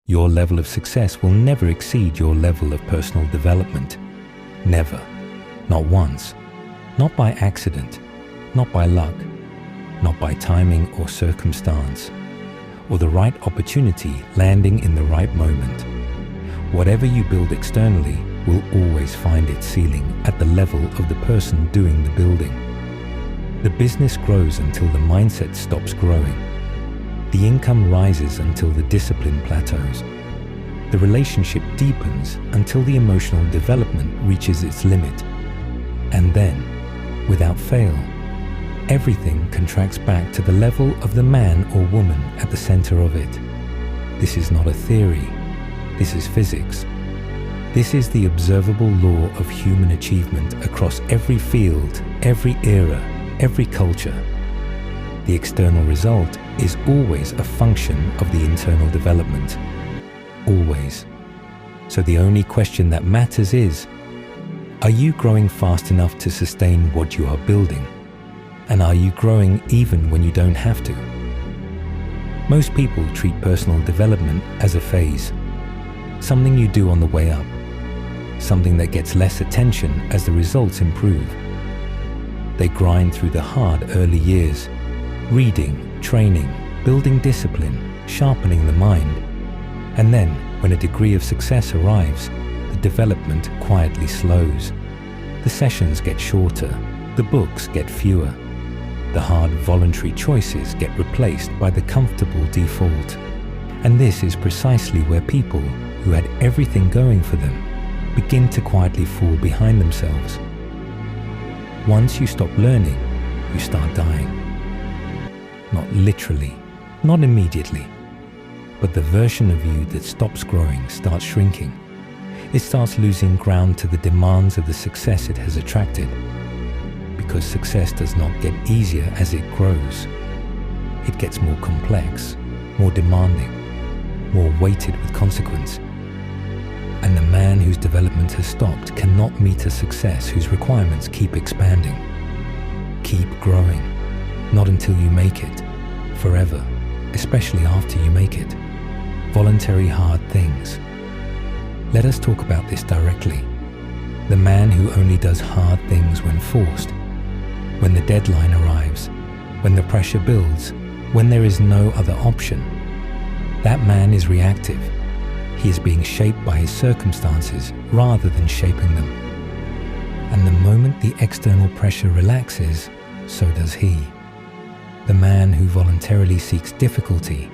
Your level of success will never exceed your level of personal development. Never. Not once. Not by accident. Not by luck. Not by timing or circumstance, or the right opportunity landing in the right moment. Whatever you build externally will always find its ceiling at the level of the person doing the building. The business grows until the mindset stops growing. The income rises until the discipline plateaus. The relationship deepens until the emotional development reaches its limit. And then, without fail, everything contracts back to the level of the man or woman at the center of it. This is not a theory. This is physics. This is the observable law of human achievement across every field, every era, every culture. The external result is always a function of the internal development. Always. So the only question that matters is, are you growing fast enough to sustain what you are building? And are you growing even when you don't have to? Most people treat personal development as a phase, something you do on the way up, something that gets less attention as the results improve. They grind through the hard early years, reading, training, building discipline, sharpening the mind. And then, when a degree of success arrives, the development quietly slows. The sessions get shorter, the books get fewer. The hard voluntary choices get replaced by the comfortable default. And this is precisely where people who had everything going for them begin to quietly fall behind themselves. Once you stop learning, you start dying. Not literally, not immediately, but the version of you that stops growing starts shrinking. It starts losing ground to the demands of the success it has attracted. Because success does not get easier as it grows. It gets more complex, more demanding, more weighted with consequence. And the man whose development has stopped cannot meet a success whose requirements keep expanding. Keep growing. Not until you make it. Forever. Especially after you make it. Voluntary hard things. Let us talk about this directly. The man who only does hard things when forced, when the deadline arrives, when the pressure builds, when there is no other option. That man is reactive. He is being shaped by his circumstances rather than shaping them. And the moment the external pressure relaxes, so does he. The man who voluntarily seeks difficulty,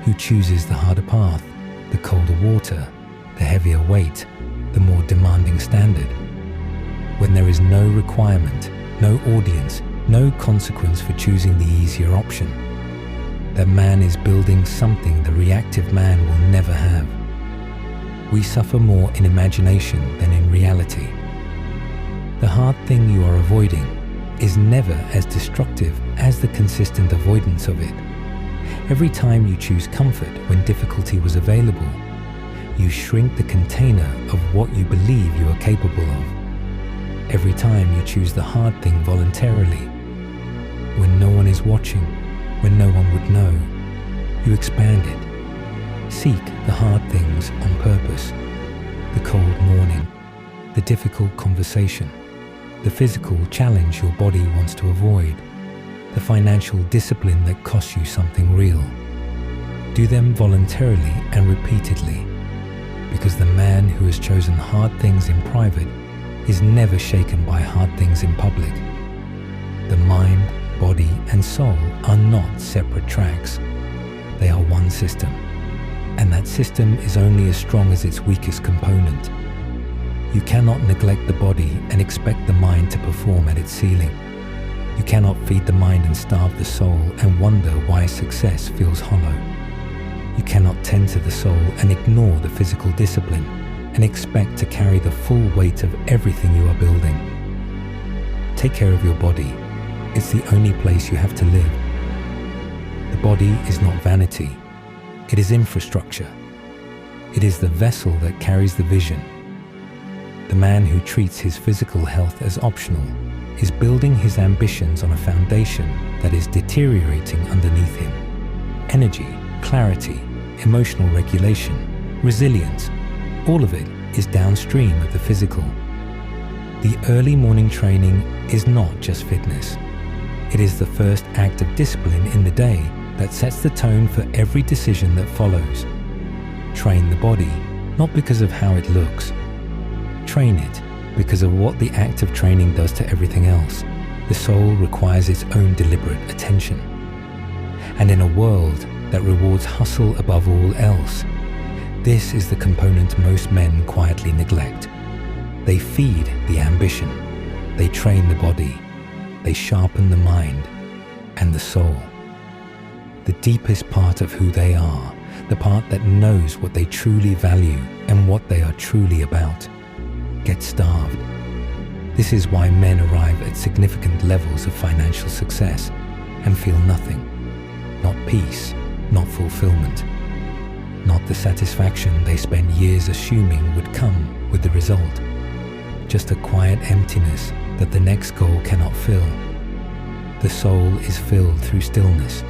who chooses the harder path, the colder water, the heavier weight, the more demanding standard. When there is no requirement, no audience, no consequence for choosing the easier option. That man is building something the reactive man will never have. We suffer more in imagination than in reality. The hard thing you are avoiding is never as destructive as the consistent avoidance of it. Every time you choose comfort when difficulty was available, you shrink the container of what you believe you are capable of. Every time you choose the hard thing voluntarily, when no one is watching, when no one would know, you expand it. Seek the hard things on purpose. The cold morning, the difficult conversation, the physical challenge your body wants to avoid, the financial discipline that costs you something real. Do them voluntarily and repeatedly, because the man who has chosen hard things in private is never shaken by hard things in public. The mind, body, and soul are not separate tracks. They are one system, and that system is only as strong as its weakest component. You cannot neglect the body and expect the mind to perform at its ceiling. You cannot feed the mind and starve the soul and wonder why success feels hollow. You cannot tend to the soul and ignore the physical discipline and expect to carry the full weight of everything you are building. Take care of your body. It's the only place you have to live. The body is not vanity. It is infrastructure. It is the vessel that carries the vision. The man who treats his physical health as optional is building his ambitions on a foundation that is deteriorating underneath him. Energy, clarity, emotional regulation, resilience, all of it is downstream of the physical. The early morning training is not just fitness. It is the first act of discipline in the day that sets the tone for every decision that follows. Train the body, not because of how it looks. Train it because of what the act of training does to everything else. The soul requires its own deliberate attention. And in a world that rewards hustle above all else, this is the component most men quietly neglect. They feed the ambition, they train the body, they sharpen the mind and the soul. The deepest part of who they are, the part that knows what they truly value and what they are truly about, gets starved. This is why men arrive at significant levels of financial success and feel nothing. Not peace, not fulfillment, not the satisfaction they spent years assuming would come with the result. Just a quiet emptiness that the next goal cannot fill. The soul is filled through stillness,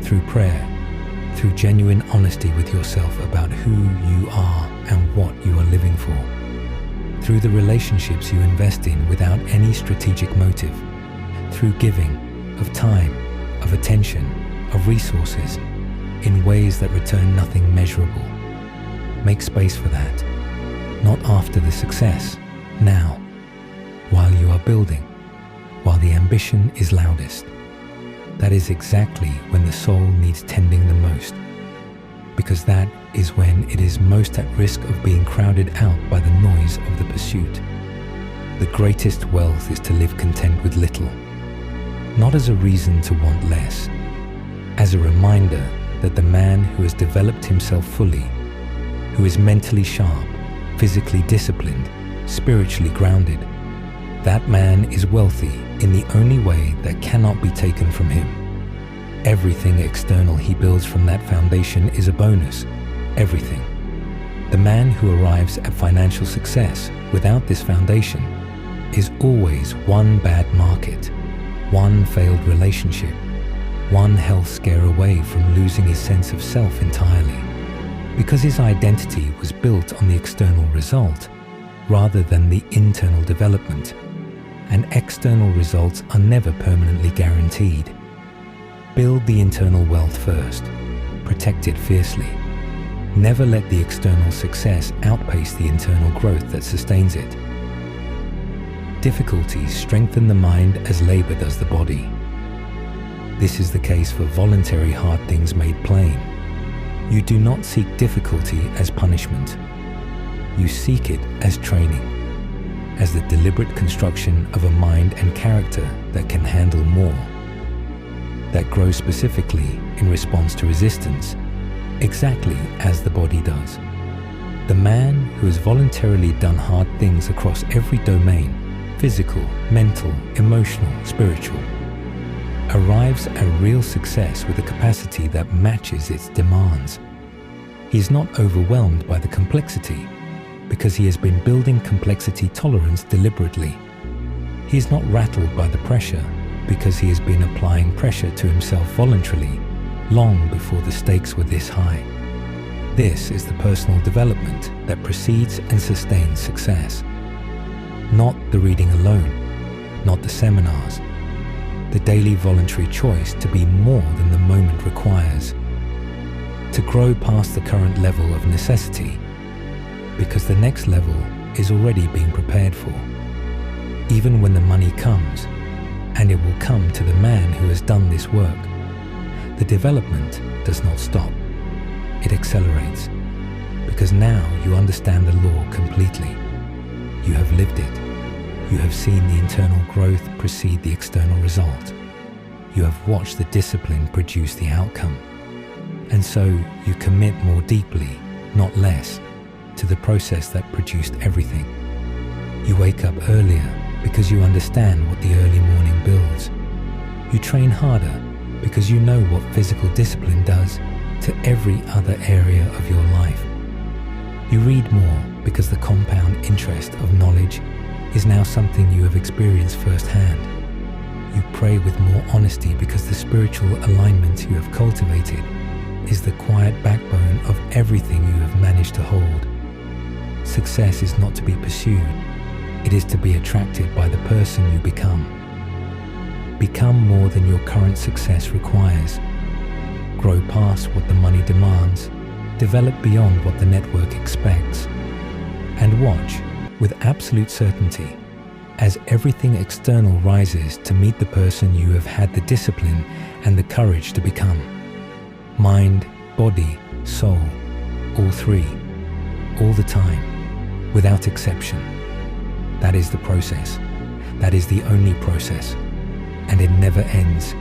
through prayer, through genuine honesty with yourself about who you are and what you are living for, through the relationships you invest in without any strategic motive, through giving of time, of attention, of resources, in ways that return nothing measurable. Make space for that, not after the success, now, while you are building, while the ambition is loudest. That is exactly when the soul needs tending the most, because that is when it is most at risk of being crowded out by the noise of the pursuit. The greatest wealth is to live content with little, not as a reason to want less, as a reminder that the man who has developed himself fully, who is mentally sharp, physically disciplined, spiritually grounded, that man is wealthy in the only way that cannot be taken from him. Everything external he builds from that foundation is a bonus. Everything. The man who arrives at financial success without this foundation is always one bad market, one failed relationship, one health scare away from losing his sense of self entirely, because his identity was built on the external result rather than the internal development, and external results are never permanently guaranteed. Build the internal wealth first, protect it fiercely. Never let the external success outpace the internal growth that sustains it. Difficulties strengthen the mind as labor does the body. This is the case for voluntary hard things made plain. You do not seek difficulty as punishment. You seek it as training, as the deliberate construction of a mind and character that can handle more, that grows specifically in response to resistance, exactly as the body does. The man who has voluntarily done hard things across every domain, physical, mental, emotional, spiritual, arrives at real success with a capacity that matches its demands. He is not overwhelmed by the complexity because he has been building complexity tolerance deliberately. He is not rattled by the pressure because he has been applying pressure to himself voluntarily long before the stakes were this high. This is the personal development that precedes and sustains success. Not the reading alone, not the seminars, the daily voluntary choice to be more than the moment requires, to grow past the current level of necessity, because the next level is already being prepared for. Even when the money comes, and it will come to the man who has done this work, the development does not stop. It accelerates, because now you understand the law completely. You have lived it. You have seen the internal growth precede the external result. You have watched the discipline produce the outcome. And so you commit more deeply, not less, to the process that produced everything. You wake up earlier because you understand what the early morning builds. You train harder because you know what physical discipline does to every other area of your life. You read more because the compound interest of knowledge is now something you have experienced firsthand. You pray with more honesty because the spiritual alignment you have cultivated is the quiet backbone of everything you have managed to hold. Success is not to be pursued, it is to be attracted by the person you become. Become more than your current success requires. Grow past what the money demands, develop beyond what the network expects, and watch with absolute certainty as everything external rises to meet the person you have had the discipline and the courage to become. Mind, body, soul, all three, all the time, without exception. That is the process. That is the only process, and it never ends.